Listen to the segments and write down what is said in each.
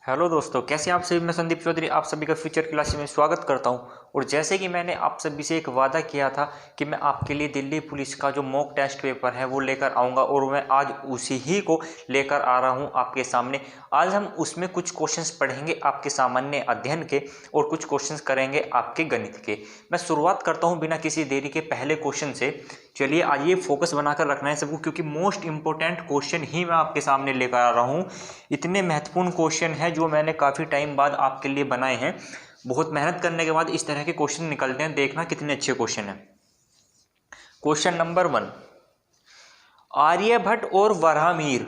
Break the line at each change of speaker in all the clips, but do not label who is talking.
Hello दोस्तों, कैसे हैं आप सभी। मैं संदीप चौधरी आप सभी का फ्यूचर क्लासेस में स्वागत करता हूं। और जैसे कि मैंने आप सभी से एक वादा किया था कि मैं आपके लिए दिल्ली पुलिस का जो मॉक टेस्ट पेपर है वो लेकर आऊंगा, और मैं आज उसी ही को लेकर आ रहा हूं आपके सामने। आज हम उसमें कुछ क्वेश्चंस पढ़ेंगे आपके सामान्य अध्ययन के, और कुछ क्वेश्चंस करेंगे आपके गणित के। मैं शुरुआत करता हूँ बिना किसी देरी के पहले क्वेश्चन से। चलिए, आज ये फोकस बनाकर रखना है सबको, क्योंकि मोस्ट इंपॉर्टेंट क्वेश्चन ही मैं आपके सामने लेकर आ रहा हूँ। इतने महत्वपूर्ण क्वेश्चन है जो मैंने काफ़ी टाइम बाद आपके लिए बनाए हैं। बहुत मेहनत करने के बाद इस तरह के क्वेश्चन निकलते हैं, देखना कितने अच्छे क्वेश्चन हैं। क्वेश्चन नंबर 1, आर्यभट्ट और वराहमिहिर।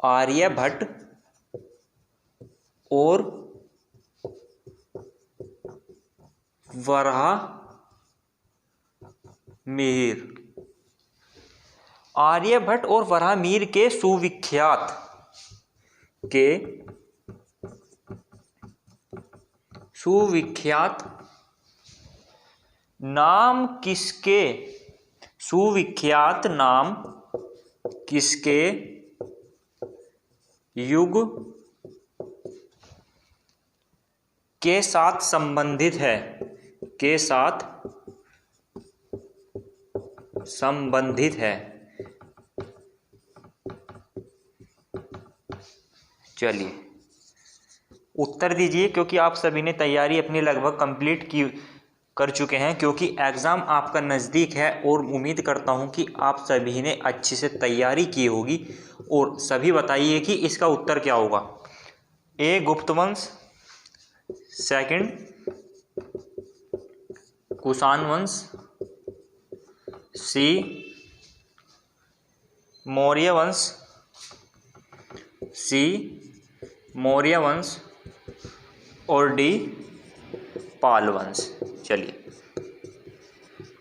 आर्यभट्ट और वराहमिहिर। आर्यभट्ट और वराहमिहिर के सुविख्यात नाम किसके युग के साथ संबंधित है? चलिए उत्तर दीजिए, क्योंकि आप सभी ने तैयारी अपनी लगभग कंप्लीट कर चुके हैं, क्योंकि एग्ज़ाम आपका नज़दीक है। और उम्मीद करता हूं कि आप सभी ने अच्छे से तैयारी की होगी। और सभी बताइए कि इसका उत्तर क्या होगा। ए गुप्त वंश, सेकंड कुषाण वंश, सी मौर्य वंश, और डी पाल वंश। चलिए,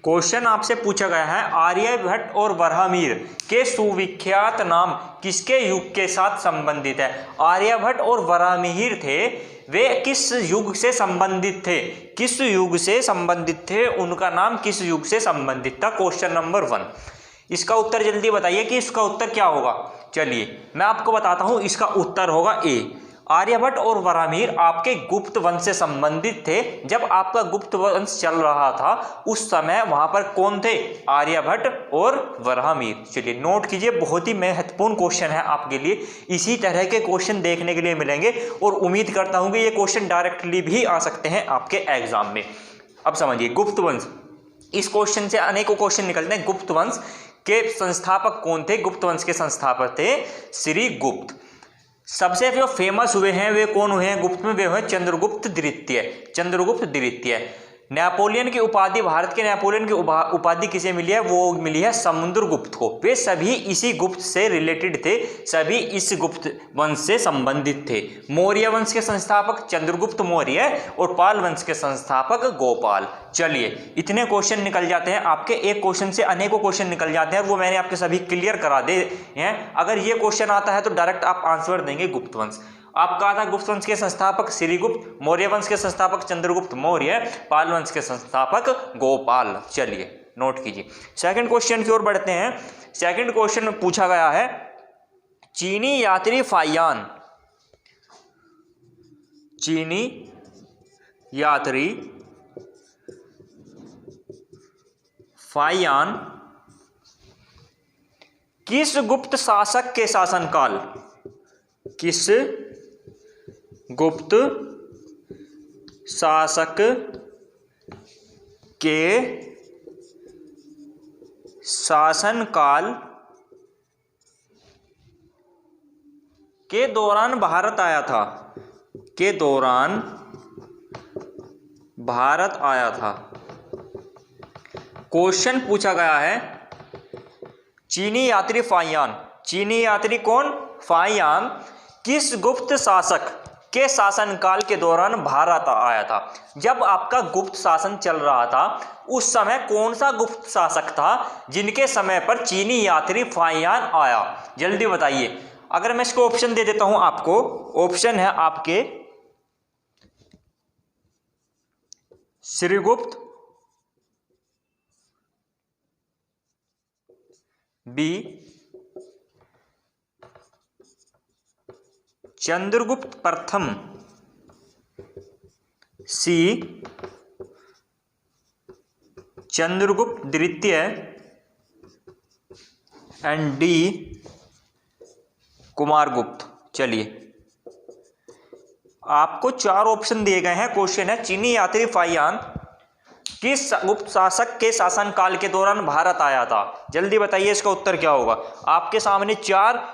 क्वेश्चन आपसे पूछा गया है, आर्यभट्ट और वराहमिहिर के सुविख्यात नाम किसके युग के साथ संबंधित है? आर्यभट्ट और वराहमिहिर थे, वे किस युग से संबंधित थे? उनका नाम किस युग से संबंधित था? Question number 1। इसका उत्तर जल्दी बताइए कि इसका उत्तर क्या होगा। चलिए मैं आपको बताता हूं, इसका उत्तर होगा ए। आर्यभट्ट और वराहमिहिर आपके गुप्त वंश से संबंधित थे। जब आपका गुप्त वंश चल रहा था उस समय वहां पर कौन थे? आर्यभट्ट और वराहमिहिर। चलिए नोट कीजिए, बहुत ही महत्वपूर्ण क्वेश्चन है आपके लिए। इसी तरह के क्वेश्चन देखने के लिए मिलेंगे, और उम्मीद करता हूं कि ये क्वेश्चन डायरेक्टली भी आ सकते हैं आपके एग्जाम में। अब समझिए, गुप्त वंश, इस क्वेश्चन से अनेकों क्वेश्चन निकलते हैं। गुप्त वंश के संस्थापक कौन थे? गुप्त वंश के संस्थापक थे श्री गुप्त। सबसे जो फेमस हुए हैं वे कौन हुए हैं गुप्त में? वे हुए चंद्रगुप्त द्वितीय। नेपोलियन की उपाधि, भारत के नेपोलियन की उपाधि किसे मिली है? वो मिली है समुद्रगुप्त को। वे सभी इसी गुप्त से रिलेटेड थे, सभी इस गुप्त वंश से संबंधित थे। मौर्य वंश के संस्थापक चंद्रगुप्त मौर्य, और पाल वंश के संस्थापक गोपाल। चलिए इतने क्वेश्चन निकल जाते हैं आपके, एक क्वेश्चन से अनेकों क्वेश्चन निकल जाते हैं, वो मैंने आपके सभी क्लियर करा दे हैं। अगर ये क्वेश्चन आता है तो डायरेक्ट आप आंसर देंगे गुप्त वंश। आप कहा था गुप्त वंश के संस्थापक श्रीगुप्त, मौर्य वंश के संस्थापक चंद्रगुप्त मौर्य, पाल वंश के संस्थापक गोपाल। चलिए नोट कीजिए। सेकंड क्वेश्चन की ओर बढ़ते हैं। सेकंड क्वेश्चन में पूछा गया है, चीनी यात्री फाहियान किस गुप्त शासक के शासनकाल के दौरान भारत आया था? क्वेश्चन पूछा गया है, चीनी यात्री कौन? फाहियान किस गुप्त शासक के शासनकाल के दौरान भारत आया था? जब आपका गुप्त शासन चल रहा था उस समय कौन सा गुप्त शासक था जिनके समय पर चीनी यात्री फाहियान आया? जल्दी बताइए। अगर मैं इसको ऑप्शन दे देता हूं आपको, ऑप्शन है आपके श्रीगुप्त, बी चंद्रगुप्त प्रथम, सी चंद्रगुप्त द्वितीय एंड डी कुमारगुप्त। चलिए आपको चार ऑप्शन दिए गए हैं। क्वेश्चन है चीनी यात्री फाहियान किस गुप्त शासक के शासनकाल के दौरान भारत आया था? जल्दी बताइए इसका उत्तर क्या होगा। आपके सामने चार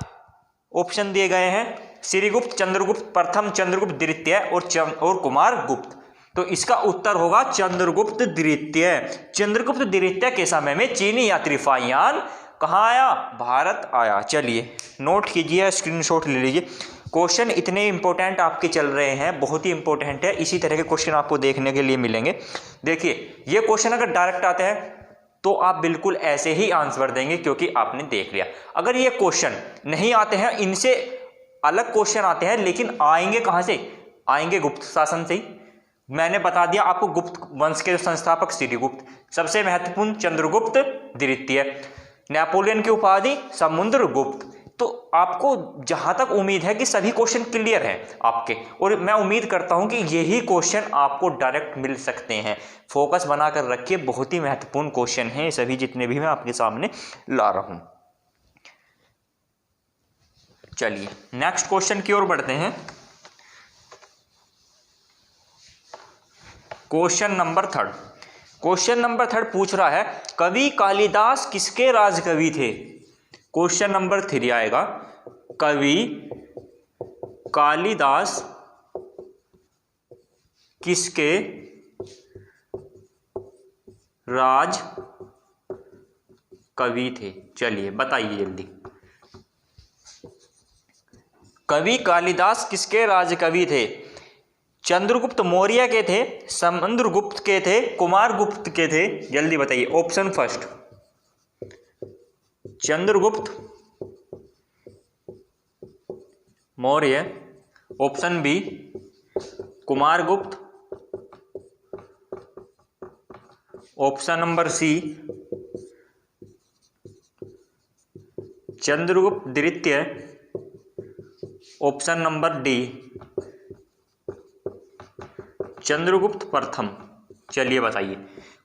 ऑप्शन दिए गए हैं, श्रीगुप्त, चंद्रगुप्त प्रथम, चंद्रगुप्त द्वितीय और कुमारगुप्त। तो इसका उत्तर होगा चंद्रगुप्त द्वितीय। चंद्रगुप्त द्वितीय के समय में चीनी यात्री फाहियान कहाँ आया? भारत आया। चलिए नोट कीजिए, स्क्रीनशॉट ले लीजिए। क्वेश्चन इतने इंपॉर्टेंट आपके चल रहे हैं, बहुत ही इंपॉर्टेंट है। इसी तरह के क्वेश्चन आपको देखने के लिए मिलेंगे। देखिए ये क्वेश्चन अगर डायरेक्ट आते हैं तो आप बिल्कुल ऐसे ही आंसर देंगे क्योंकि आपने देख लिया। अगर ये क्वेश्चन नहीं आते हैं, इनसे अलग क्वेश्चन आते हैं, लेकिन आएंगे कहाँ से? आएंगे गुप्त शासन से ही। मैंने बता दिया आपको, गुप्त वंश के संस्थापक श्रीगुप्त, सबसे महत्वपूर्ण चंद्रगुप्त द्वितीय, नेपोलियन की उपाधि समुद्रगुप्त। तो आपको जहां तक उम्मीद है कि सभी क्वेश्चन क्लियर हैं आपके, और मैं उम्मीद करता हूं कि यही क्वेश्चन आपको डायरेक्ट मिल सकते हैं। फोकस बनाकर रखिए, बहुत ही महत्वपूर्ण क्वेश्चन हैं सभी जितने भी मैं आपके सामने ला रहा हूं। चलिए नेक्स्ट क्वेश्चन की ओर बढ़ते हैं। Question number third. Question number third पूछ रहा है कवि कालिदास किसके राजकवि थे? क्वेश्चन नंबर 3 आएगा, कवि कालिदास किसके राज कवि थे? चलिए बताइए जल्दी। कवि कालिदास किसके राजकवि थे? चंद्रगुप्त मौर्य के थे, समुद्रगुप्त के थे, कुमारगुप्त के थे? जल्दी बताइए। Option first Chandragupta Maurya, option B Kumaragupta, option number C Chandragupta द्वितीय, ऑप्शन नंबर डी चंद्रगुप्त प्रथम। चलिए बताइए।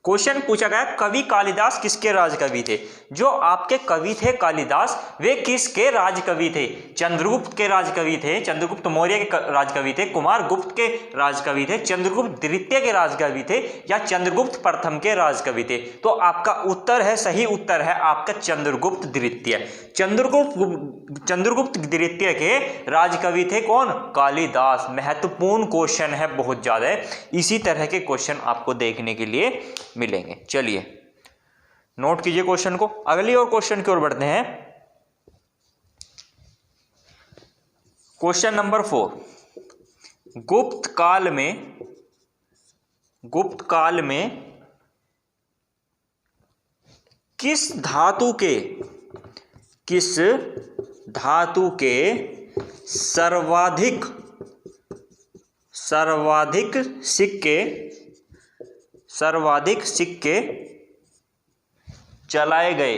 क्वेश्चन पूछा गया कवि कालिदास किसके राजकवि थे? जो आपके कवि थे कालिदास, वे किसके राजकवि थे? चंद्रगुप्त के राजकवि थे, चंद्रगुप्त मौर्य के राजकवि थे, कुमारगुप्त के राजकवि थे, चंद्रगुप्त द्वितीय के राजकवि थे, या चंद्रगुप्त प्रथम के राजकवि थे? तो आपका उत्तर है, सही उत्तर है आपका चंद्रगुप्त द्वितीय। चंद्रगुप्त द्वितीय के राजकवि थे कौन? कालिदास। महत्वपूर्ण क्वेश्चन है, बहुत ज्यादा है। इसी तरह के क्वेश्चन आपको देखने के लिए मिलेंगे। चलिए नोट कीजिए क्वेश्चन को। अगली और क्वेश्चन की ओर बढ़ते हैं। Question number 4। गुप्त काल में किस धातु के सर्वाधिक सिक्के चलाए गए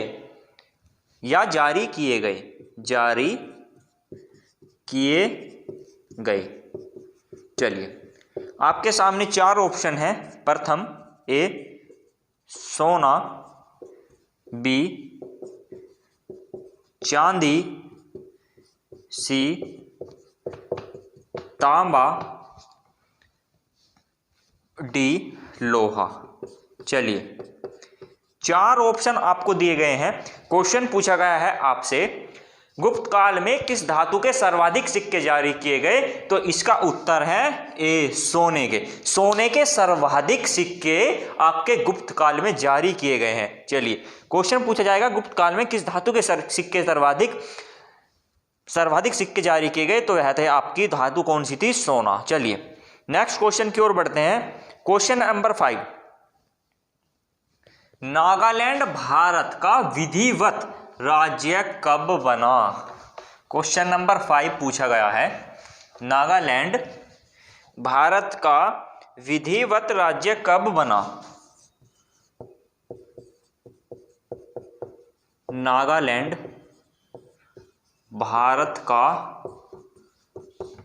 या जारी किए गए? चलिए आपके सामने चार ऑप्शन हैं। प्रथम ए सोना, बी चांदी, सी तांबा, डी लोहा। चलिए चार ऑप्शन आपको दिए गए हैं। क्वेश्चन पूछा गया है आपसे गुप्त काल में किस धातु के सर्वाधिक सिक्के जारी किए गए? तो इसका उत्तर है ए सोने के सर्वाधिक सिक्के आपके गुप्त काल में जारी किए गए हैं। चलिए क्वेश्चन पूछा जाएगा गुप्त काल में किस धातु के सिक्के सर्वाधिक सिक्के जारी किए गए, तो वह थे आपकी धातु कौन सी थी? सोना। चलिए नेक्स्ट क्वेश्चन की ओर बढ़ते हैं। Question number 5। नागालैंड भारत का विधिवत राज्य कब बना? क्वेश्चन नंबर 5 पूछा गया है नागालैंड भारत का विधिवत राज्य कब बना? नागालैंड भारत का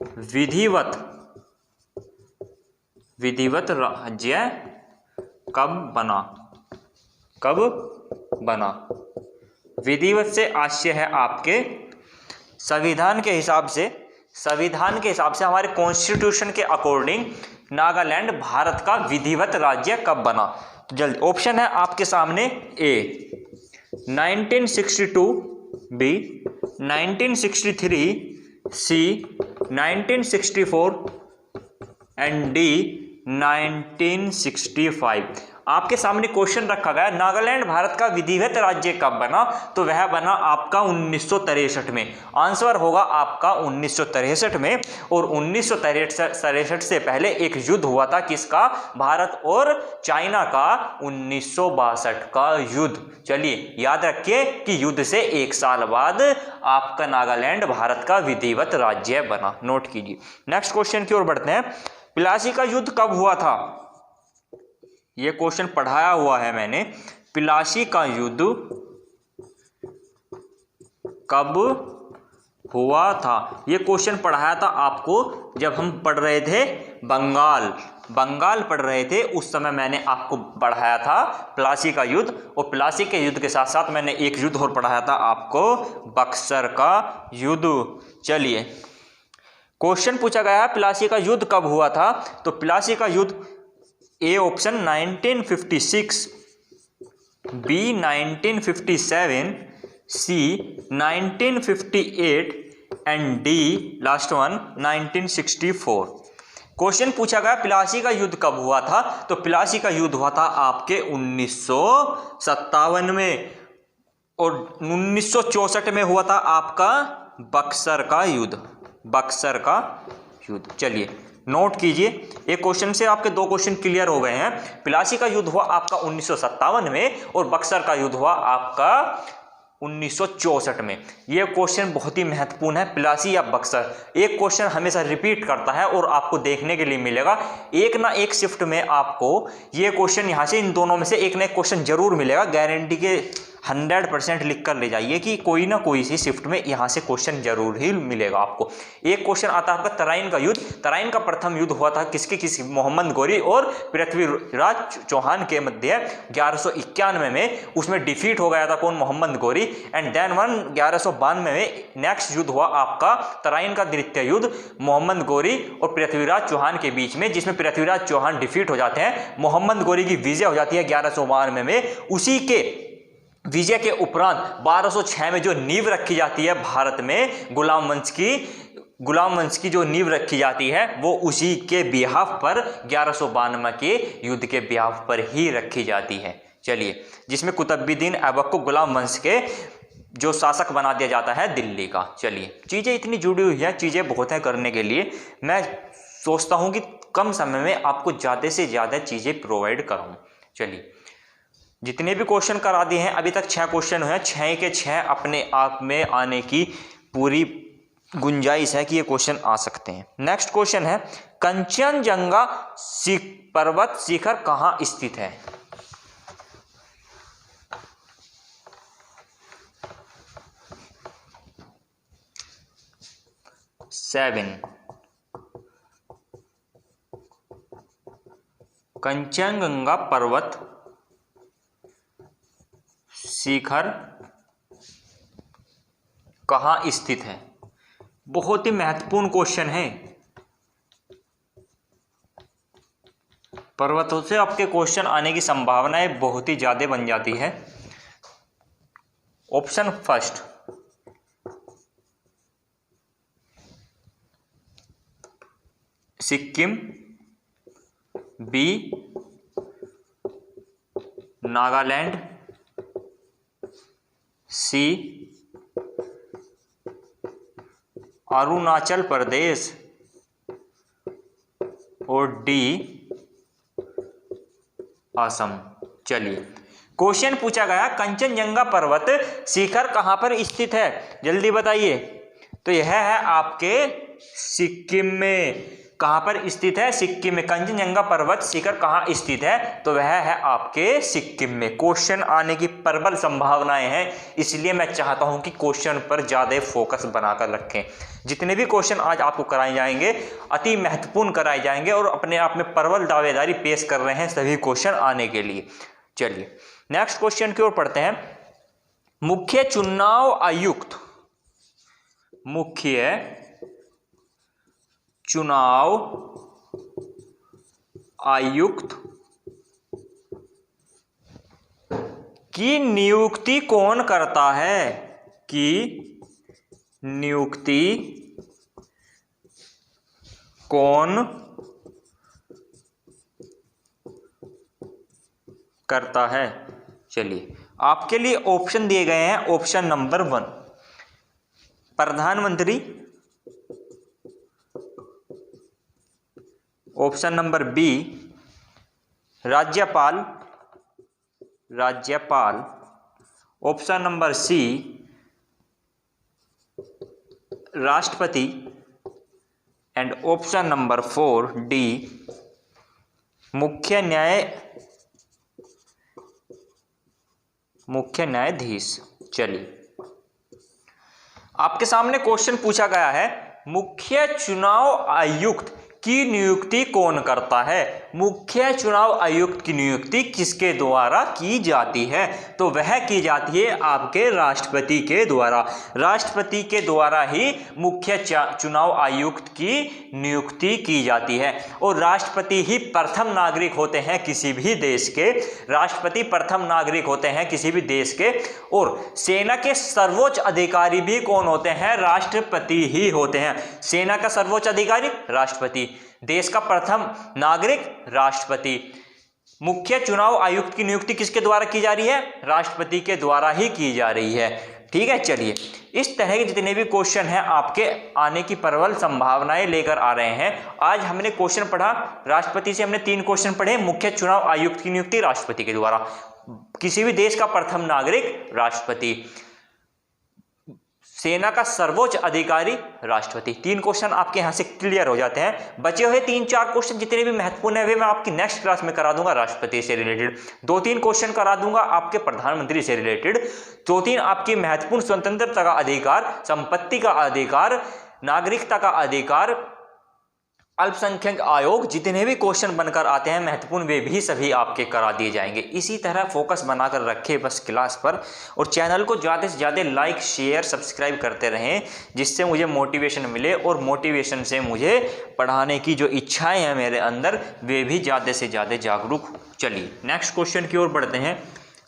विधिवत राज्य कब बना। विधिवत से आशय है आपके संविधान के हिसाब से हमारे कॉन्स्टिट्यूशन के अकॉर्डिंग नागालैंड भारत का विधिवत राज्य कब बना। जल्दी ऑप्शन है आपके सामने, ए 1962, बी 1963, सी 1964 एंड डी 1965। आपके सामने क्वेश्चन रखा गया नागालैंड भारत का विधिवत राज्य कब बना, तो वह बना आपका 1963 में। आंसर होगा आपका 1963 में। और 1963 से पहले एक युद्ध हुआ था, किसका, भारत और चाइना का, 1962 का युद्ध। चलिए याद रखिए कि युद्ध से एक साल बाद आपका नागालैंड भारत का विधिवत राज्य बना। नोट कीजिए। नेक्स्ट क्वेश्चन की ओर बढ़ते हैं। प्लासी का युद्ध कब हुआ था। यह क्वेश्चन पढ़ाया हुआ है मैंने। प्लासी का युद्ध कब हुआ था, यह क्वेश्चन पढ़ाया था आपको जब हम पढ़ रहे थे बंगाल पढ़ रहे थे, उस समय मैंने आपको पढ़ाया था प्लासी का युद्ध। और प्लासी के युद्ध के साथ साथ मैंने एक युद्ध और पढ़ाया था आपको, बक्सर का युद्ध। चलिए क्वेश्चन पूछा गया है प्लासी का युद्ध कब हुआ था, तो प्लासी का युद्ध A option 1956, B 1957, C 1958 and D last one 1964। Question पूछा गया प्लासी का युद्ध कब हुआ था, तो प्लासी का युद्ध हुआ था आपके 1957 में। और 1964 में हुआ था आपका बक्सर का युद्ध। चलिए नोट कीजिए। एक क्वेश्चन से आपके दो क्वेश्चन क्लियर हो गए हैं। प्लासी का युद्ध हुआ आपका 1957 में और बक्सर का युद्ध हुआ आपका 1964 में। यह क्वेश्चन बहुत ही महत्वपूर्ण है, प्लासी या बक्सर। एक क्वेश्चन हमेशा रिपीट करता है और आपको देखने के लिए मिलेगा एक ना एक शिफ्ट में आपको ये क्वेश्चन यहाँ से, इन दोनों में से एक ना एक क्वेश्चन जरूर मिलेगा। गारंटी के 100% लिख कर ले जाइए कि कोई ना कोई सी शिफ्ट में यहाँ से क्वेश्चन जरूर ही मिलेगा आपको। एक क्वेश्चन आता है आपका तराइन का युद्ध। तराइन का प्रथम युद्ध हुआ था किसके मोहम्मद गौरी और पृथ्वीराज चौहान के मध्य 1191 में। उसमें डिफीट हो गया था कौन, मोहम्मद गौरी। एंड देन 1192 में नेक्स्ट युद्ध हुआ आपका तराइन का द्वितीय युद्ध मोहम्मद गौरी और पृथ्वीराज चौहान के बीच में, जिसमें पृथ्वीराज चौहान डिफीट हो जाते हैं, मोहम्मद गौरी की विजय हो जाती है 1192 में। उसी के विजय के उपरांत 1206 में जो नींव रखी जाती है भारत में गुलाम वंश की जो नींव रखी जाती है वो उसी के बिहाफ पर 1192 के युद्ध के बिहाफ पर ही रखी जाती है। चलिए, जिसमें कुतुबुद्दीन ऐबक को गुलाम वंश के जो शासक बना दिया जाता है दिल्ली का। चलिए चीज़ें इतनी जुड़ी हुई हैं, चीज़ें बहुत हैं करने के लिए। मैं सोचता हूँ कि कम समय में आपको ज़्यादा से ज़्यादा चीज़ें प्रोवाइड कराऊँ। चलिए जितने भी क्वेश्चन करा दिए हैं अभी तक 6 क्वेश्चन हैं, 6 के 6 अपने आप में आने की पूरी गुंजाइश है कि ये क्वेश्चन आ सकते हैं। नेक्स्ट क्वेश्चन है कंचनजंगा पर्वत शिखर कहाँ स्थित है। कंचनजंगा पर्वत शिखर कहाँ स्थित है। बहुत ही महत्वपूर्ण क्वेश्चन है। पर्वतों से आपके क्वेश्चन आने की संभावनाएं बहुत ही ज्यादा बन जाती है। Option first Sikkim, B Nagaland, C Arunachal Pradesh और डी असम। चलिए क्वेश्चन पूछा गया कंचनजंगा पर्वत शिखर कहां पर स्थित है, जल्दी बताइए। तो यह है आपके सिक्किम में। कहाँ पर स्थित है? सिक्किम में। कंचनजंगा पर्वत शिखर कहाँ स्थित है? तो वह है आपके सिक्किम में। क्वेश्चन आने की प्रबल संभावनाएं हैं, इसलिए मैं चाहता हूं कि क्वेश्चन पर ज्यादा फोकस बनाकर रखें। जितने भी क्वेश्चन आज आपको कराए जाएंगे अति महत्वपूर्ण कराए जाएंगे और अपने आप में प्रबल दावेदारी पेश कर रहे हैं सभी क्वेश्चन आने के लिए। चलिए नेक्स्ट क्वेश्चन की ओर पढ़ते हैं। मुख्य चुनाव आयुक्त, मुख्य चुनाव आयुक्त की नियुक्ति कौन करता है? की नियुक्ति कौन करता है? चलिए आपके लिए ऑप्शन दिए गए हैं। ऑप्शन नंबर 1 प्रधानमंत्री, ऑप्शन नंबर बी राज्यपाल, राज्यपाल, ऑप्शन नंबर सी राष्ट्रपति एंड ऑप्शन नंबर 4 डी मुख्य न्यायाधीश। चलिए आपके सामने क्वेश्चन पूछा गया है, मुख्य चुनाव आयुक्त की नियुक्ति कौन करता है? मुख्य चुनाव आयुक्त की नियुक्ति किसके द्वारा की जाती है? तो वह की जाती है आपके राष्ट्रपति के द्वारा। राष्ट्रपति के द्वारा ही मुख्य चुनाव आयुक्त की नियुक्ति की जाती है और राष्ट्रपति ही प्रथम नागरिक होते हैं किसी भी देश के। राष्ट्रपति प्रथम नागरिक होते हैं किसी भी देश के। और सेना के सर्वोच्च अधिकारी भी कौन होते हैं? राष्ट्रपति ही होते हैं। सेना का सर्वोच्च अधिकारी राष्ट्रपति, देश का प्रथम नागरिक राष्ट्रपति। मुख्य चुनाव आयुक्त की नियुक्ति किसके द्वारा की जा रही है? राष्ट्रपति के द्वारा ही की जा रही है। ठीक है, चलिए इस तरह के जितने भी क्वेश्चन हैं आपके आने की प्रबल संभावनाएं लेकर आ रहे हैं। आज हमने क्वेश्चन पढ़ा, राष्ट्रपति से हमने 3 क्वेश्चन पढ़े। मुख्य चुनाव आयुक्त की नियुक्ति राष्ट्रपति के द्वारा, किसी भी देश का प्रथम नागरिक राष्ट्रपति, सेना का सर्वोच्च अधिकारी राष्ट्रपति। 3 क्वेश्चन आपके यहां से क्लियर हो जाते हैं। बचे हुए 3-4 क्वेश्चन जितने भी महत्वपूर्ण है वे मैं आपकी नेक्स्ट क्लास में करा दूंगा। राष्ट्रपति से रिलेटेड 2-3 क्वेश्चन करा दूंगा आपके प्रधानमंत्री से रिलेटेड, 2-3 आपकी महत्वपूर्ण स्वतंत्रता का अधिकार, संपत्ति का अधिकार, नागरिकता का अधिकार, अल्पसंख्यक आयोग, जितने भी क्वेश्चन बनकर आते हैं महत्वपूर्ण वे भी सभी आपके करा दिए जाएंगे। इसी तरह फोकस बनाकर रखें बस क्लास पर, और चैनल को ज़्यादा से ज़्यादा लाइक शेयर सब्सक्राइब करते रहें, जिससे मुझे मोटिवेशन मिले और मोटिवेशन से मुझे पढ़ाने की जो इच्छाएं हैं मेरे अंदर वे भी ज़्यादा से ज़्यादा जागरूक हो। चलिए नेक्स्ट क्वेश्चन की ओर बढ़ते हैं,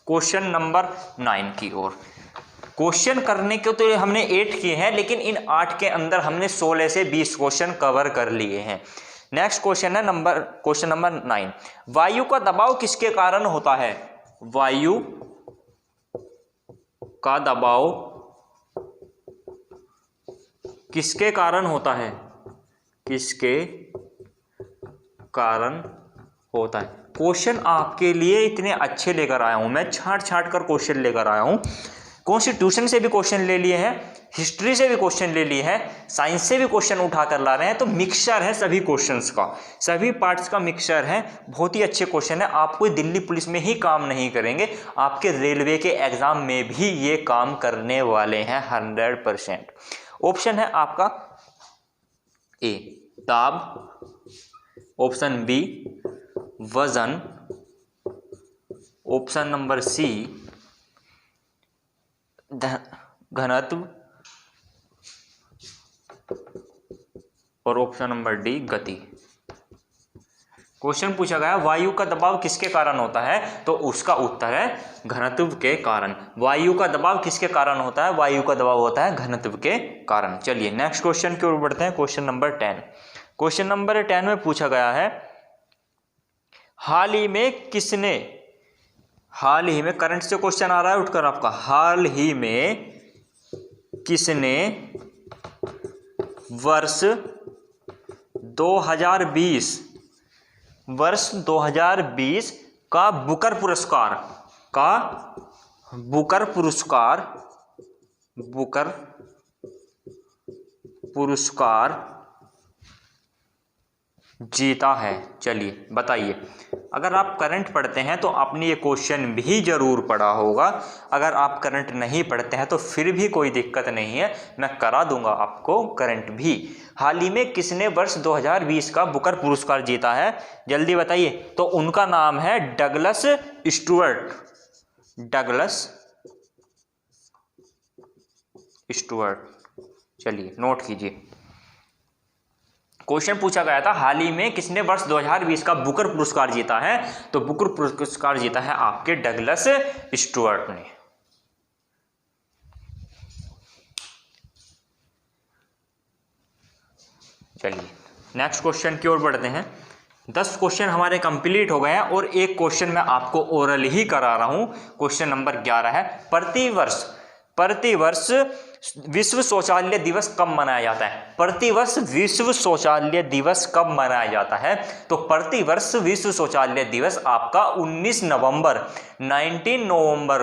क्वेश्चन नंबर 9 की ओर। क्वेश्चन करने के तो हमने 8 किए हैं, लेकिन इन 8 के अंदर हमने 16 से 20 क्वेश्चन कवर कर लिए हैं। नेक्स्ट क्वेश्चन है क्वेश्चन नंबर 9। वायु का दबाव किसके कारण होता है? वायु का दबाव किसके कारण होता है? किसके कारण होता है? क्वेश्चन आपके लिए इतने अच्छे लेकर आया हूं मैं, छांट छांट कर क्वेश्चन लेकर आया हूं। कॉन्स्टिट्यूशन से भी क्वेश्चन ले लिए हैं, हिस्ट्री से भी क्वेश्चन ले लिए हैं, साइंस से भी क्वेश्चन उठा कर ला रहे हैं। तो मिक्सचर है सभी क्वेश्चंस का, सभी पार्ट्स का मिक्सचर है। बहुत ही अच्छे क्वेश्चन है। आप कोई दिल्ली पुलिस में ही काम नहीं करेंगे, आपके रेलवे के एग्जाम में भी ये काम करने वाले हैं 100%। ऑप्शन है आपका ए दाब, ऑप्शन बी वजन, ऑप्शन नंबर सी घनत्व और ऑप्शन नंबर डी गति। क्वेश्चन पूछा गया वायु का दबाव किसके कारण होता है, तो उसका उत्तर है घनत्व के कारण। वायु का दबाव किसके कारण होता है? वायु का दबाव होता है घनत्व के कारण। चलिए नेक्स्ट क्वेश्चन की ओर बढ़ते हैं, क्वेश्चन नंबर 10। क्वेश्चन नंबर 10 में पूछा गया है, हाल ही में करंट से क्वेश्चन आ रहा है उठकर आपका, हाल ही में किसने वर्ष 2020 का बुकर पुरस्कार जीता है। चलिए बताइए, अगर आप करंट पढ़ते हैं तो आपने ये क्वेश्चन भी जरूर पढ़ा होगा। अगर आप करंट नहीं पढ़ते हैं तो फिर भी कोई दिक्कत नहीं है, मैं करा दूंगा आपको करंट भी। हाल ही में किसने वर्ष 2020 का बुकर पुरस्कार जीता है, जल्दी बताइए। तो उनका नाम है डगलस स्टुअर्ट। डगलस स्टुअर्ट, चलिए नोट कीजिए। क्वेश्चन पूछा गया था हाल ही में किसने वर्ष 2020 का बुकर पुरस्कार जीता है, तो बुकर पुरस्कार जीता है आपके डगलस स्टुअर्ट ने। चलिए नेक्स्ट क्वेश्चन की ओर बढ़ते हैं। 10 क्वेश्चन हमारे कंप्लीट हो गए हैं और एक क्वेश्चन मैं आपको ओरल ही करा रहा हूं। क्वेश्चन नंबर 11 है, प्रतिवर्ष विश्व शौचालय दिवस कब मनाया जाता है। प्रतिवर्ष विश्व शौचालय दिवस कब मनाया जाता है, तो प्रतिवर्ष विश्व शौचालय दिवस आपका 19 नवंबर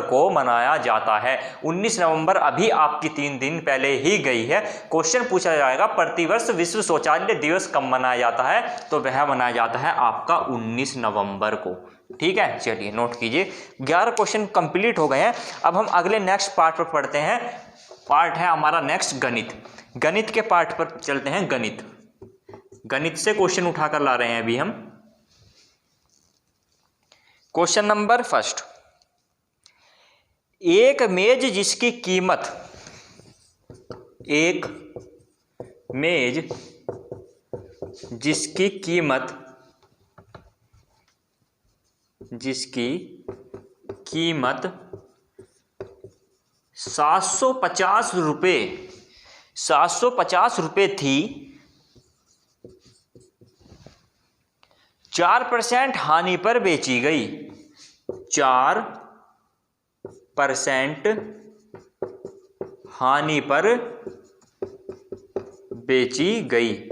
को मनाया जाता है। 19 नवंबर अभी आपकी 3 दिन पहले ही गई है। क्वेश्चन पूछा जाएगा प्रतिवर्ष विश्व शौचालय दिवस कब मनाया जाता है, तो वह मनाया जाता है आपका 19 नवंबर को। ठीक है, चलिए नोट कीजिए। 11 क्वेश्चन कंप्लीट हो गए हैं। अब हम अगले नेक्स्ट पार्ट पर पढ़ते हैं। पार्ट है हमारा नेक्स्ट गणित। गणित के पार्ट पर चलते हैं। गणित से क्वेश्चन उठाकर ला रहे हैं अभी हम। क्वेश्चन नंबर फर्स्ट, एक मेज जिसकी कीमत 750 रुपये थी, 4% हानि पर बेची गई। 4% हानि पर बेची गई।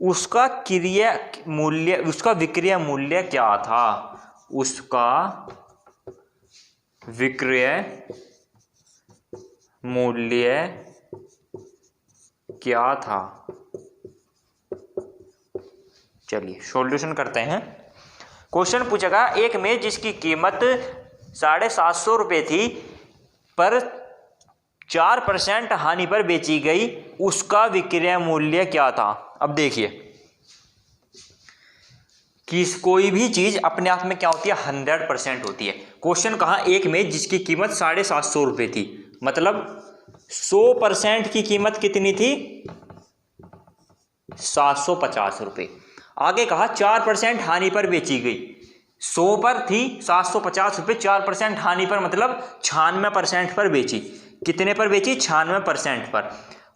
उसका विक्रय मूल्य क्या था। उसका विक्रय मूल्य क्या था। चलिए सॉल्यूशन करते हैं। क्वेश्चन पूछेगा एक मेज जिसकी कीमत 750 रुपये थी पर 4% हानि पर बेची गई, उसका विक्रय मूल्य क्या था। अब देखिए कि कोई भी चीज अपने आप में क्या होती है, 100% होती है। क्वेश्चन कहा एक मेज जिसकी कीमत 750 रुपये थी, मतलब 100% की कीमत कितनी थी, 750 रुपये। आगे कहा 4% हानि पर बेची गई। 100 पर थी 750 रुपये, 4% हानि पर मतलब 96% पर बेची। कितने पर बेची, 96% पर।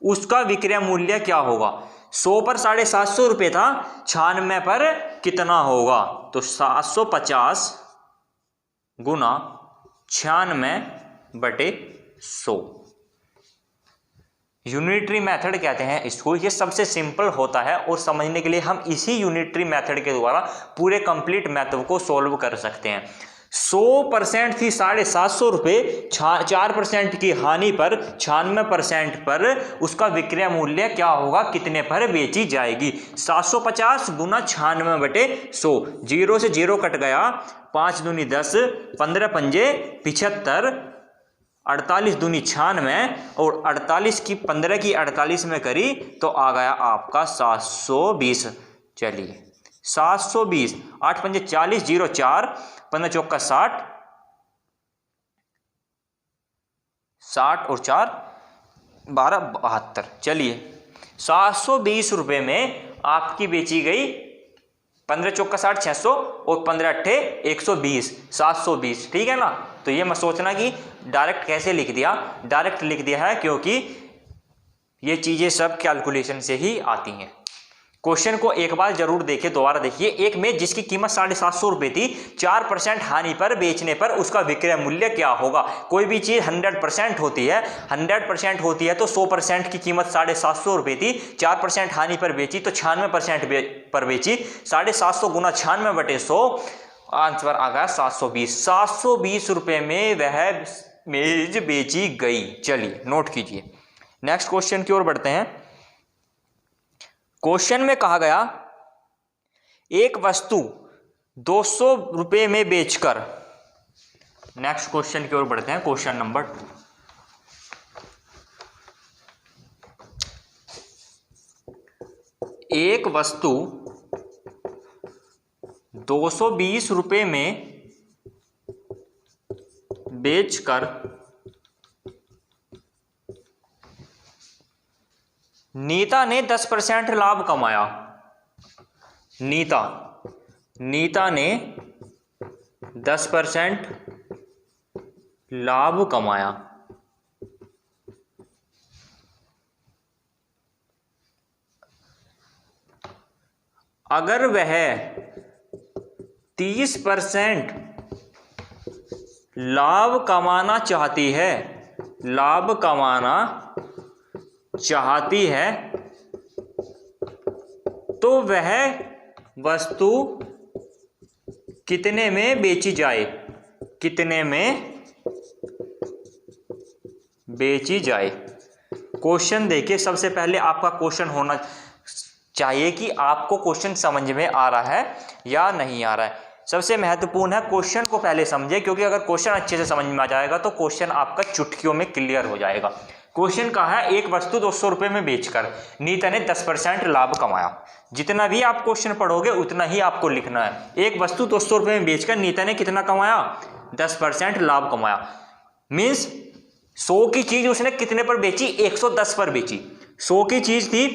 उसका विक्रय मूल्य क्या होगा। 100 पर 750 रुपये था, 96 पर कितना होगा, तो 750 गुना 96/100। यूनिटरी मेथड कहते हैं इसको। ये सबसे सिंपल होता है और समझने के लिए हम इसी यूनिटरी मेथड के द्वारा पूरे कंप्लीट मैथड को सॉल्व कर सकते हैं। 100% थी 750 रुपये, 4% की हानि पर 96% पर उसका विक्रय मूल्य क्या होगा, कितने पर बेची जाएगी। 750 गुना 96/100, 0 से 0 कट गया, 5 दूनी 10, 15 पंजे 75, 48 दूनी 96 और 48 की 15 की 48 में करी तो आ गया आपका 720। चलिए 720, 8 पंजे 40, 0 4, 15 चौका 60, 60 और 4 12, 72। चलिए 720 रुपये में आपकी बेची गई, 15 चौका 60 600 और 15 अट्ठे 120, 720। ठीक है ना। तो ये मत सोचना कि डायरेक्ट कैसे लिख दिया, डायरेक्ट लिख दिया है क्योंकि ये चीजें सब कैलकुलेशन से ही आती हैं। क्वेश्चन को एक बार जरूर देखिए, दोबारा देखिए। एक मेज जिसकी कीमत 750 रुपये थी, 4% हानि पर बेचने पर उसका विक्रय मूल्य क्या होगा। कोई भी चीज 100% होती है, 100% होती है तो 100% की कीमत 750 रुपये थी, 4% हानि पर बेची तो 96% पर बेची। 750 गुना 96/100, आंसर आ गया 720। 720 रुपये में वह मेज बेची गई। चलिए नोट कीजिए। नेक्स्ट क्वेश्चन की ओर बढ़ते हैं। क्वेश्चन में कहा गया एक वस्तु 200 रुपये में बेचकर, नेक्स्ट क्वेश्चन की ओर बढ़ते हैं, क्वेश्चन नंबर 2। एक वस्तु 220 रुपये में बेचकर नीता ने 10% लाभ कमाया। नीता ने 10% लाभ कमाया। अगर वह 30% लाभ कमाना चाहती है तो वह वस्तु कितने में बेची जाए? क्वेश्चन देखिए, सबसे पहले आपका क्वेश्चन होना चाहिए कि आपको क्वेश्चन समझ में आ रहा है या नहीं आ रहा है। सबसे महत्वपूर्ण है क्वेश्चन को पहले समझे, क्योंकि अगर क्वेश्चन अच्छे से समझ में आ जाएगा तो क्वेश्चन आपका चुटकियों में क्लियर हो जाएगा। क्वेश्चन कहा है एक वस्तु 200 रुपये में बेचकर नीता ने 10% लाभ कमाया। जितना भी आप क्वेश्चन पढ़ोगे उतना ही आपको लिखना है। एक वस्तु 200 रुपये में बेचकर नीता ने कितना कमाया? 10% लाभ कमाया। मीन्स 100 की चीज उसने कितने पर बेची? 110 पर बेची। 100 की चीज थी,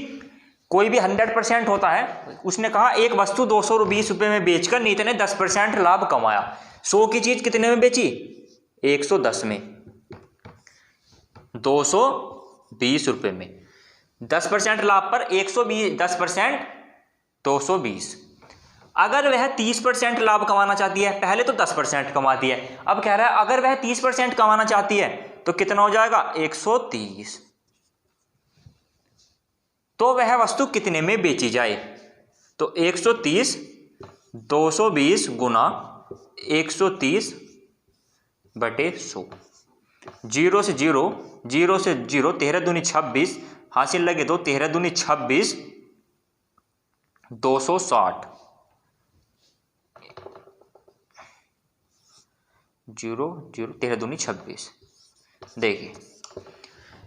कोई भी 100% होता है। उसने कहा एक वस्तु 220 रुपये में बेचकर नीता ने 10% लाभ कमाया। 100 की चीज कितने में बेची? 110 में, 220 रुपये में। 10% लाभ पर 120, 10% 220। अगर वह 30% लाभ कमाना चाहती है, पहले तो 10% कमाती है, अब कह रहा है अगर वह 30% कमाना चाहती है तो कितना हो जाएगा? 130। तो वह वस्तु कितने में बेची जाए? तो 130 220 गुना 130 बटे 100। 0 से 0, 0 से 0, 13 दूनी 26, हासिल लगे तो 13 दूनी 26, 260। 0 0, 13 दूनी 26। देखिए,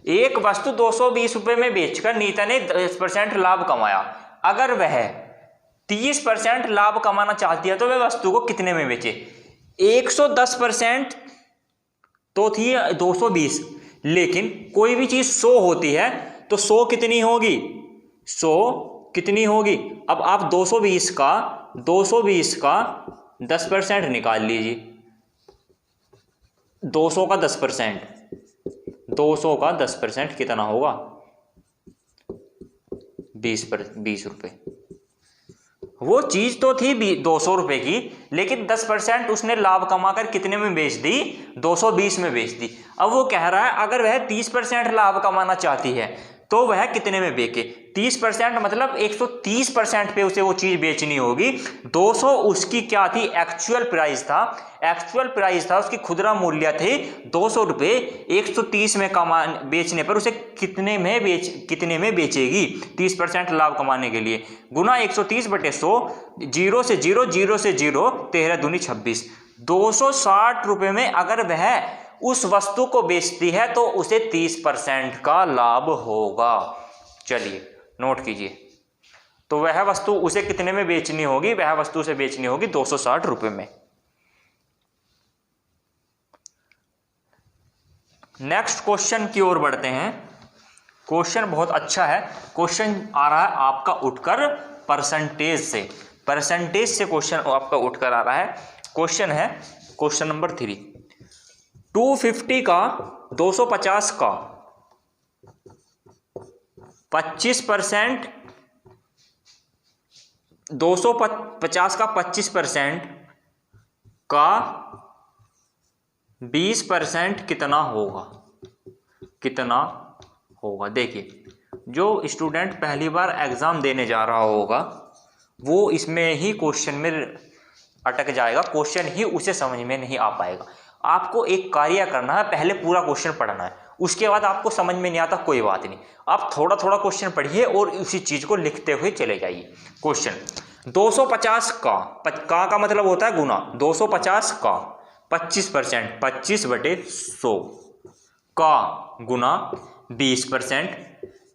एक वस्तु 220 रुपये में बेचकर नीता ने 10% लाभ कमाया। अगर वह 30% लाभ कमाना चाहती है तो वह वस्तु को कितने में बेचे? 110% तो थी 220, लेकिन कोई भी चीज 100 होती है तो 100 कितनी होगी? 100 कितनी होगी? अब आप 220 का 10% निकाल लीजिए। 200 का 10% कितना होगा? 20 रुपये। वो चीज तो थी 200 रुपये की, लेकिन 10% उसने लाभ कमाकर कितने में बेच दी? 220 में बेच दी। अब वो कह रहा है अगर वह 30% लाभ कमाना चाहती है तो वह कितने में बेचे? 30% मतलब 130% पे उसे वो चीज बेचनी होगी। 200 उसकी क्या थी? एक्चुअल प्राइस था, उसकी खुदरा मूल्य थे 200 रुपये। 130 में बेचने पर उसे कितने में बेचेगी 30% लाभ कमाने के लिए? गुना 130 बटे 100, 0 से 0, 0 से 0, 13 दूनी 26। 260 रुपये में अगर वह उस वस्तु को बेचती है तो उसे 30% का लाभ होगा। चलिए नोट कीजिए। तो वह वस्तु उसे कितने में बेचनी होगी? वह वस्तु उसे बेचनी होगी 260 रुपये में। नेक्स्ट क्वेश्चन की ओर बढ़ते हैं। क्वेश्चन बहुत अच्छा है। क्वेश्चन आ रहा है आपका उठकर परसेंटेज से क्वेश्चन आपका उठकर आ रहा है। क्वेश्चन है क्वेश्चन नंबर 3। 250 का 250 का 25%, 250 का 25% का 20% कितना होगा? देखिए, जो स्टूडेंट पहली बार एग्जाम देने जा रहा होगा वो इसमें ही क्वेश्चन में अटक जाएगा, क्वेश्चन ही उसे समझ में नहीं आ पाएगा। आपको एक कार्य करना है, पहले पूरा क्वेश्चन पढ़ना है, उसके बाद आपको समझ में नहीं आता कोई बात नहीं, आप थोड़ा थोड़ा क्वेश्चन पढ़िए और उसी चीज को लिखते हुए चले जाइए। क्वेश्चन 250 का मतलब होता है गुना, 250 का 25%, 25/100 का गुना 20%,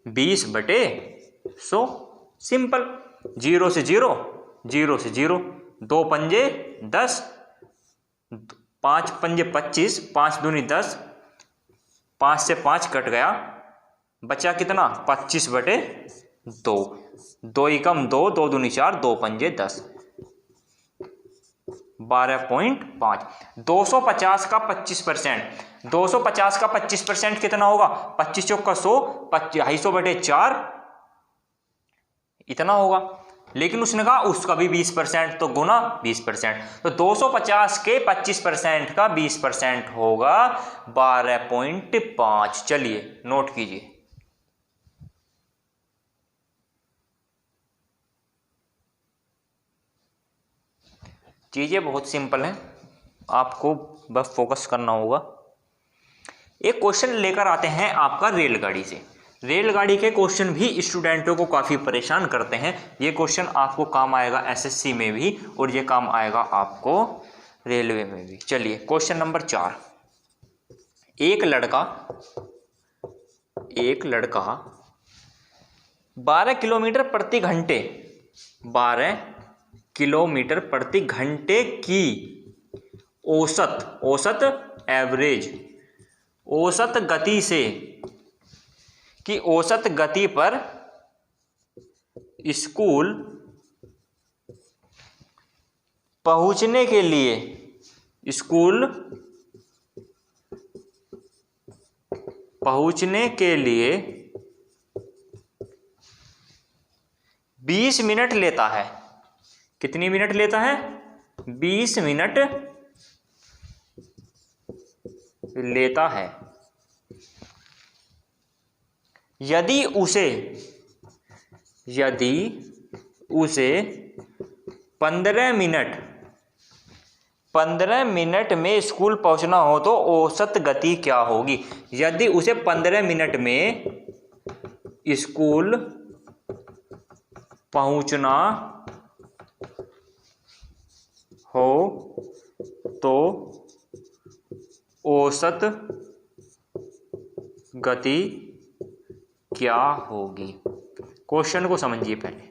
20/100। सिंपल, 0 से 0, 0 से 0, 2 पंजे 10, 5 पंजे 25, 5 दूनी 10, 5 से 5 कट गया, बचा कितना 25/2, 2 ही कम 2, 2 दूनी 4, 2 पंजे 10, 12.5। 250 का 25%, 250 का 25% कितना होगा, 25 चौका 100, 250/4 इतना होगा। लेकिन उसने कहा उसका भी 20%, तो गुना 20%, तो 250 के 25% का 20% होगा 12.5। चलिए नोट कीजिए। चीजें बहुत सिंपल हैं, आपको बस फोकस करना होगा। एक क्वेश्चन लेकर आते हैं आपका रेलगाड़ी से। रेलगाड़ी के क्वेश्चन भी स्टूडेंटों को काफ़ी परेशान करते हैं। ये क्वेश्चन आपको काम आएगा एसएससी में भी और ये काम आएगा आपको रेलवे में भी। चलिए क्वेश्चन नंबर 4। एक लड़का 12 किलोमीटर प्रति घंटे, 12 किलोमीटर प्रति घंटे की औसत एवरेज, औसत गति से कि औसत गति पर स्कूल पहुंचने के लिए 20 मिनट लेता है। कितनी मिनट लेता है, 20 मिनट लेता है। यदि उसे 15 मिनट में स्कूल पहुंचना हो तो औसत गति क्या होगी। यदि उसे 15 मिनट में स्कूल पहुंचना हो तो औसत गति क्या होगी। क्वेश्चन को समझिए, पहले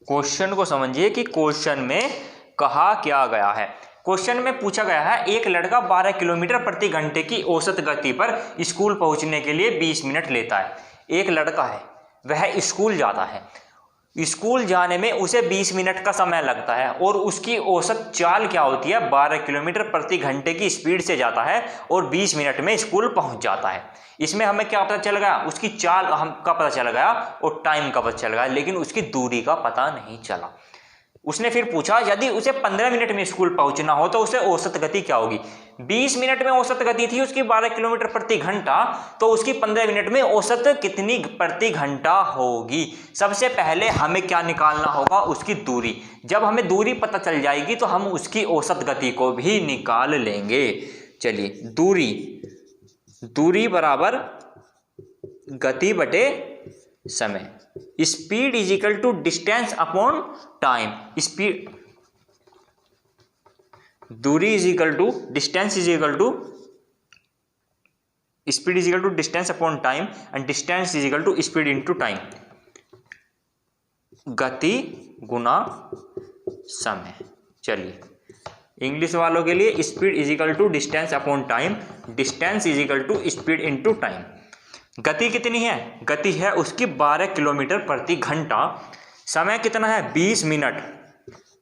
क्वेश्चन को समझिए कि क्वेश्चन में कहा क्या गया है। क्वेश्चन में पूछा गया है एक लड़का 12 किलोमीटर प्रति घंटे की औसत गति पर स्कूल पहुंचने के लिए 20 मिनट लेता है। एक लड़का है, वह स्कूल जाता है, स्कूल जाने में उसे 20 मिनट का समय लगता है और उसकी औसत चाल क्या होती है, 12 किलोमीटर प्रति घंटे की स्पीड से जाता है और 20 मिनट में स्कूल पहुंच जाता है। इसमें हमें क्या पता चल गया, उसकी चाल का पता चल गया और टाइम का पता चल गया, लेकिन उसकी दूरी का पता नहीं चला। उसने फिर पूछा यदि उसे 15 मिनट में स्कूल पहुंचना हो तो उसे औसत गति क्या होगी। 20 मिनट में औसत गति थी उसकी 12 किलोमीटर प्रति घंटा, तो उसकी 15 मिनट में औसत कितनी प्रति घंटा होगी। सबसे पहले हमें क्या निकालना होगा, उसकी दूरी। जब हमें दूरी पता चल जाएगी तो हम उसकी औसत गति को भी निकाल लेंगे। चलिए दूरी बराबर गति बटे समय, speed is equal to distance upon time. Speed, दूरी is equal to distance is equal to speed is equal to distance upon time and distance is equal to speed into time. गति गुना समय। चलिए इंग्लिश वालों के लिए speed is equal to distance upon time, distance is equal to speed into time. गति कितनी है, गति है उसकी 12 किलोमीटर प्रति घंटा। समय कितना है, 20 मिनट।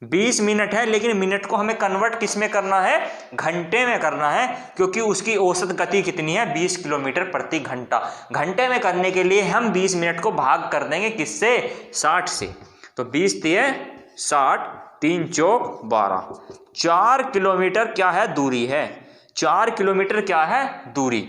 20 मिनट है, लेकिन मिनट को हमें कन्वर्ट किस में करना है, घंटे में करना है, क्योंकि उसकी औसत गति कितनी है, 20 किलोमीटर प्रति घंटा। घंटे में करने के लिए हम 20 मिनट को भाग कर देंगे किससे, 60 से। तो 20 दिए 60, 3 चौक 12। 4 किलोमीटर क्या है, दूरी है। 4 किलोमीटर क्या है, दूरी।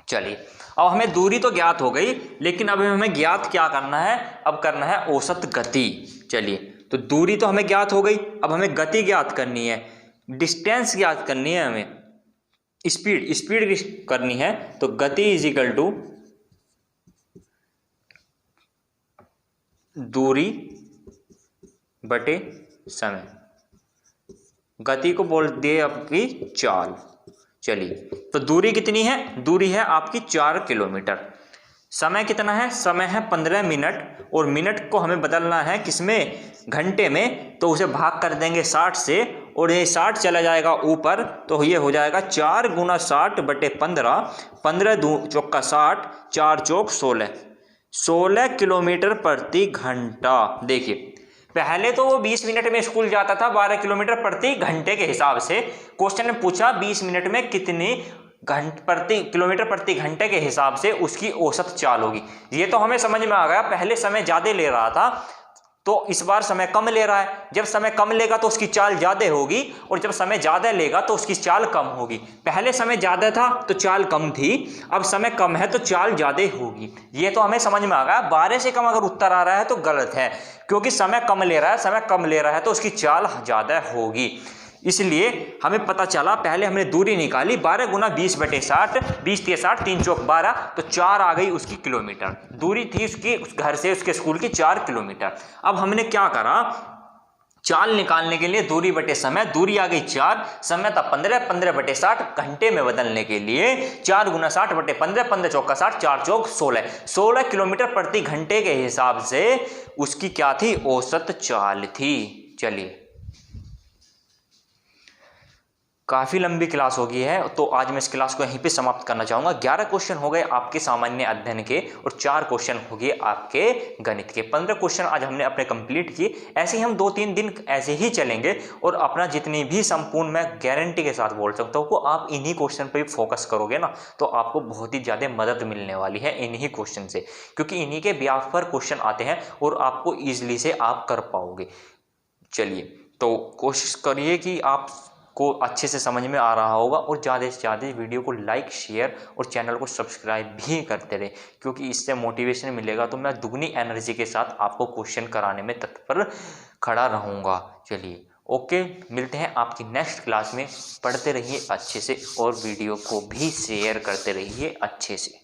चलिए अब हमें दूरी तो ज्ञात हो गई, लेकिन अब हमें ज्ञात क्या करना है, अब करना है औसत गति। चलिए तो दूरी तो हमें ज्ञात हो गई, अब हमें गति ज्ञात करनी है, डिस्टेंस ज्ञात करनी है हमें। स्पीड करनी है तो गति इज इक्वल टू दूरी बटे समय। गति को बोल दिए आपकी चाल। चलिए, तो दूरी कितनी है? दूरी है आपकी 4 किलोमीटर। समय कितना है? समय है 15 मिनट, और मिनट को हमें बदलना है किसमें? घंटे में। तो उसे भाग कर देंगे 60 से, और ये 60 चला जाएगा ऊपर, तो ये हो जाएगा 4 गुना 60 बटे 15, 15 दू चौका 60, 4 चौक 16, 16 किलोमीटर प्रति घंटा। देखिए, पहले तो वो 20 मिनट में स्कूल जाता था 12 किलोमीटर प्रति घंटे के हिसाब से। क्वेश्चन ने पूछा 20 मिनट में कितनी किलोमीटर प्रति घंटे के हिसाब से उसकी औसत चाल होगी। ये तो हमें समझ में आ गया, पहले समय ज्यादा ले रहा था तो इस बार समय कम ले रहा है। जब समय कम लेगा तो उसकी चाल ज्यादा होगी, और जब समय ज्यादा लेगा तो उसकी चाल कम होगी। पहले समय ज्यादा था तो चाल कम थी, अब समय कम है तो चाल ज्यादा होगी। ये तो हमें समझ में आ गया। 12 से कम अगर उत्तर आ रहा है तो गलत है, क्योंकि समय कम ले रहा है, समय कम ले रहा है तो उसकी चाल ज्यादा होगी। इसलिए हमें पता चला, पहले हमने दूरी निकाली 12 गुना 20 बटे 60, 20 3 60, 3 चौक 12, तो 4 आ गई उसकी किलोमीटर। दूरी थी उसकी उस घर से उसके स्कूल की 4 किलोमीटर। अब हमने क्या करा, चाल निकालने के लिए दूरी बटे समय, दूरी आ गई 4, समय था 15, 15 बटे 60, घंटे में बदलने के लिए 4 गुना 60 बटे 15, 15 चौका 60, 4 चौक 16, 16 किलोमीटर प्रति घंटे के हिसाब से उसकी क्या थी? औसत चाल थी। चलिए, काफ़ी लंबी क्लास हो गई है, तो आज मैं इस क्लास को यहीं पे समाप्त करना चाहूँगा। 11 क्वेश्चन हो गए आपके सामान्य अध्ययन के, और 4 क्वेश्चन हो गए आपके गणित के। 15 क्वेश्चन आज हमने अपने कंप्लीट किए। ऐसे ही हम 2-3 दिन ऐसे ही चलेंगे, और अपना जितनी भी संपूर्ण, मैं गारंटी के साथ बोल सकता हूँ को आप इन्हीं क्वेश्चन पर फोकस करोगे ना, तो आपको बहुत ही ज़्यादा मदद मिलने वाली है इन्हीं क्वेश्चन से, क्योंकि इन्हीं के ब्याह पर क्वेश्चन आते हैं और आपको ईजिली से आप कर पाओगे। चलिए, तो कोशिश करिए कि आप को अच्छे से समझ में आ रहा होगा, और ज़्यादा से ज़्यादा वीडियो को लाइक, शेयर और चैनल को सब्सक्राइब भी करते रहे, क्योंकि इससे मोटिवेशन मिलेगा तो मैं दुगनी एनर्जी के साथ आपको क्वेश्चन कराने में तत्पर खड़ा रहूँगा। चलिए, ओके, मिलते हैं आपकी नेक्स्ट क्लास में। पढ़ते रहिए अच्छे से, और वीडियो को भी शेयर करते रहिए अच्छे से।